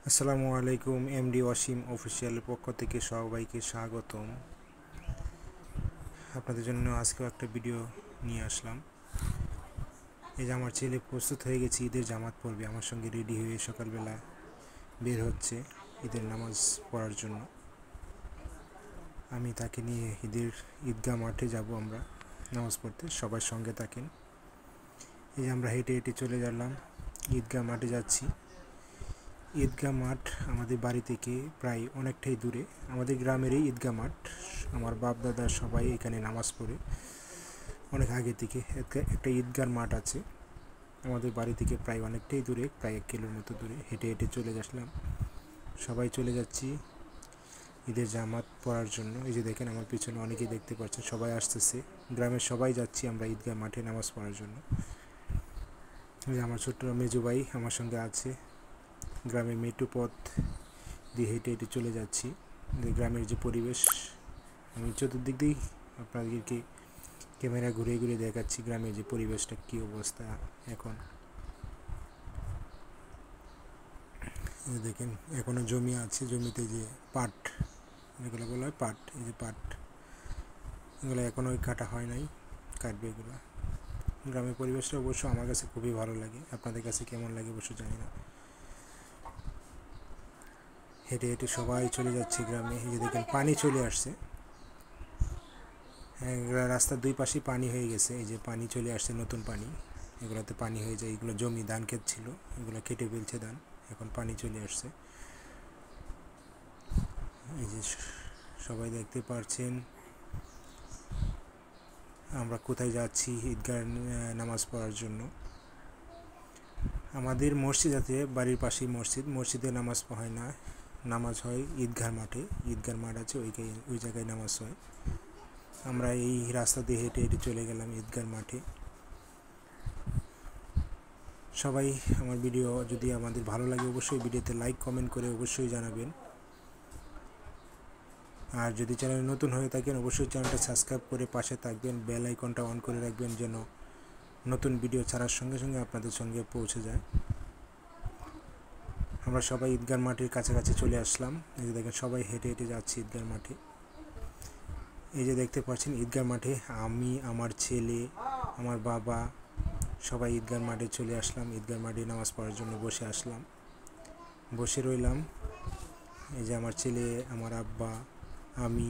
আসসালামু আলাইকুম। এমডি ওয়াসিম অফিসিয়ালের পক্ষ থেকে সবাইকে স্বাগতম। আপনাদের জন্য আজকেও একটা ভিডিও নিয়ে আসলাম। এই যে আমার ছেলে প্রস্তুত হয়ে গেছে, ঈদের জামাত পড়বে, আমার সঙ্গে রেডি হয়ে সকালবেলা বের হচ্ছে ঈদের নামাজ পড়ার জন্য। আমি তাকে নিয়ে ঈদগাহ মাঠে যাব আমরা নামাজ পড়তে, সবার সঙ্গে থাকেন। এই যে আমরা হেঁটে হেঁটে চলে গেলাম, ঈদগাহ মাঠে যাচ্ছি। ঈদগাহ মাঠ আমাদের বাড়ি থেকে প্রায় অনেকটাই দূরে, আমাদের গ্রামেরই ঈদগাহ মাঠ। আমার বাপ দাদা সবাই এখানে নামাজ পড়ে অনেক আগে থেকে। একটা ঈদগাহ মাঠ আছে আমাদের বাড়ি থেকে প্রায় অনেকটাই দূরে, প্রায় 1 কিলোর মতো দূরে। হেঁটে হেঁটে চলে আসলাম, সবাই চলে যাচ্ছি ঈদের জামাত পড়ার জন্য। এই যে দেখেন আমার পিছনে অনেকেই দেখতে পাচ্ছেন, সবাই আসতেছে, গ্রামের সবাই যাচ্ছি আমরা ঈদগাহ মাঠে নামাজ পড়ার জন্য। আমার ছোট্ট মেজু ভাই আমার সঙ্গে আছে। গ্রামের মেট্রো পথ দিয়ে হেঁটে হেঁটে চলে যাচ্ছি। গ্রামের যে পরিবেশ, আমি চতুর্দিক দিয়েই আপনাদেরকে ক্যামেরা ঘুরে ঘুরে দেখাচ্ছি গ্রামের যে পরিবেশটা কী অবস্থা এখন। দেখেন এখনও জমি আছে, জমিতে যে পাট, এগুলো বলা হয় পাট, এই যে পাট, এগুলো এখনও কাটা হয় নাই, কাটবে এগুলো। গ্রামের পরিবেশটা অবশ্য আমার কাছে খুবই ভালো লাগে, আপনাদের কাছে কেমন লাগে অবশ্য জানি না। হেঁটে হেঁটে সবাই চলে যাচ্ছে গ্রামে। এই যে দেখেন পানি চলে আসছে, হ্যাঁ রাস্তার দুই পাশেই পানি হয়ে গেছে। এই যে পানি চলে আসছে, নতুন পানি, এগুলোতে পানি হয়ে যায়। এগুলো জমি, ধান ক্ষেত ছিল, এগুলো কেটে ফেলছে ধান, এখন পানি চলে আসছে। এই যে সবাই দেখতে পাচ্ছেন আমরা কোথায় যাচ্ছি ঈদগাহ নামাজ পড়ার জন্য। আমাদের মসজিদ আছে বাড়ির পাশেই মসজিদে নামাজ হয় না, নামাজ হয় ঈদগাহ মাঠে। ঈদগাহ মাঠ আছে, ওই জায়গায় নামাজ হয়। আমরা এই রাস্তা দিয়ে হেঁটে হেঁটে চলে গেলাম ঈদগাহ মাঠে। সবাই আমার ভিডিও যদি আমাদের ভালো লাগে অবশ্যই ভিডিওতে লাইক কমেন্ট করে অবশ্যই জানাবেন। আর যদি চ্যানেল নতুন হয়ে থাকেন অবশ্যই চ্যানেলটা সাবস্ক্রাইব করে পাশে থাকবেন, বেল আইকনটা অন করে রাখবেন যেন নতুন ভিডিও ছাড়ার সঙ্গে সঙ্গে আপনাদের সঙ্গে পৌঁছে যায়। আমরা সবাই ঈদগাহ মাঠের কাছাকাছি চলে আসলাম। এই যে দেখেন সবাই হেঁটে হেঁটে যাচ্ছি ঈদগাহ মাঠে। এই যে দেখতে পাচ্ছেন ঈদগাহ মাঠে আমি, আমার ছেলে, আমার বাবা সবাই ঈদগাহ মাঠে চলে আসলাম। ঈদগাহ মাঠে নামাজ পড়ার জন্য বসে রইলাম। এই যে আমার ছেলে, আমার আব্বা, আমি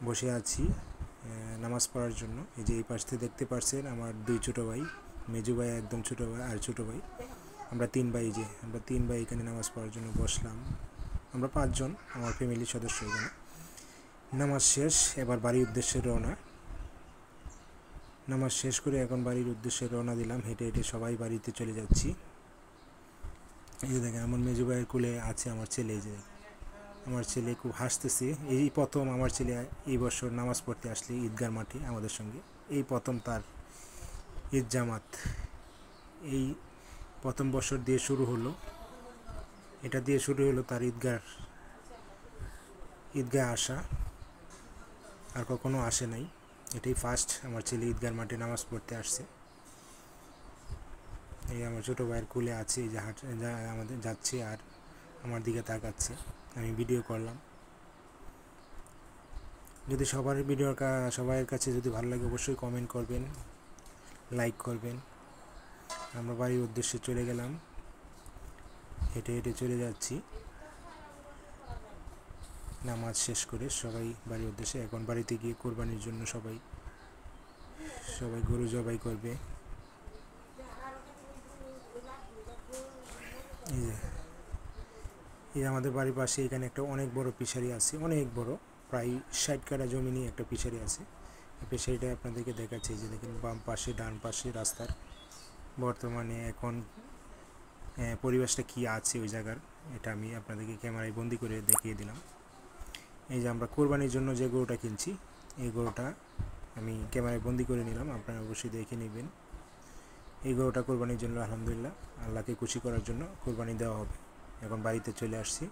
বসে আছি নামাজ পড়ার জন্য। এই যে এই পাশ থেকে দেখতে পাচ্ছেন আমার 2 ছোটো ভাই, মেজু ভাই একদম ছোটো ভাই আর ছোটো ভাই, আমরা 3 ভাই। আমরা 3 ভাই এখানে নামাজ পড়ার জন্য বসলাম। আমরা 5 জন আমার ফ্যামিলির সদস্য এখানে। নামাজ শেষ, এবার বাড়ির উদ্দেশ্যে রওনা। নামাজ শেষ করে এখন বাড়ির উদ্দেশ্যে রওনা দিলাম, হেঁটে হেঁটে সবাই বাড়িতে চলে যাচ্ছি। এই যে দেখেন আমার মেজু ভাইয়ের কোলে আছে আমার ছেলে। এই যে আমার ছেলে খুব হাসতেছে, এই প্রথম আমার ছেলে এই বছর নামাজ পড়তে আসলে ঈদগাহ মাঠে আমাদের সঙ্গে, এই প্রথম তার ঈদ জামাত। এই প্রথম বছর দিয়ে শুরু হলো, এটা দিয়ে শুরু হলো তার ঈদগাহ আসা, আর কখনো আসে নাই, এটাই ফার্স্ট আমার ছেলে ঈদগাহ মাঠে নামাজ পড়তে আসছে। এই আমার ছোটো ভাইয়ের কোলে আছে, এই যে আমাদের যাচ্ছে আর আমার দিকে তাকাচ্ছে, আমি ভিডিও করলাম। যদি সবার কাছে যদি ভালো লাগে অবশ্যই কমেন্ট করবেন, লাইক করবেন। আমরা বাড়ির উদ্দেশ্যে চলে গেলাম, হেঁটে হেঁটে চলে যাচ্ছি নামাজ শেষ করে সবাই বাড়ির উদ্দেশ্যে। এখন বাড়িতে গিয়ে কোরবানির জন্য সবাই গরু জবাই করবে। এই আমাদের বাড়ির পাশে এখানে একটা অনেক বড় ফিশারি আছে, অনেক বড়, প্রায় 60 কাঠা জমি নিয়ে একটা ফিশারি আছে। এই ফিশারিটা আপনাদেরকে দেখাচ্ছি। যে দেখেন বাম পাশে ডান পাশে রাস্তার বর্তমানে এখন পরিবেশটা কী আছে ওই জায়গার, এটা আমি আপনাদেরকে ক্যামেরায় বন্দি করে দেখিয়ে দিলাম। এই যে আমরা কোরবানির জন্য যে গরুটা কিনছি, এই গরুটা আমি ক্যামেরায় বন্দি করে নিলাম, আপনারা অবশ্যই দেখে নেবেন। এই গরুটা কোরবানির জন্য আলহামদুলিল্লাহ আল্লাহকে খুশি করার জন্য কোরবানি দেওয়া হবে। এখন বাড়িতে চলে আসছি।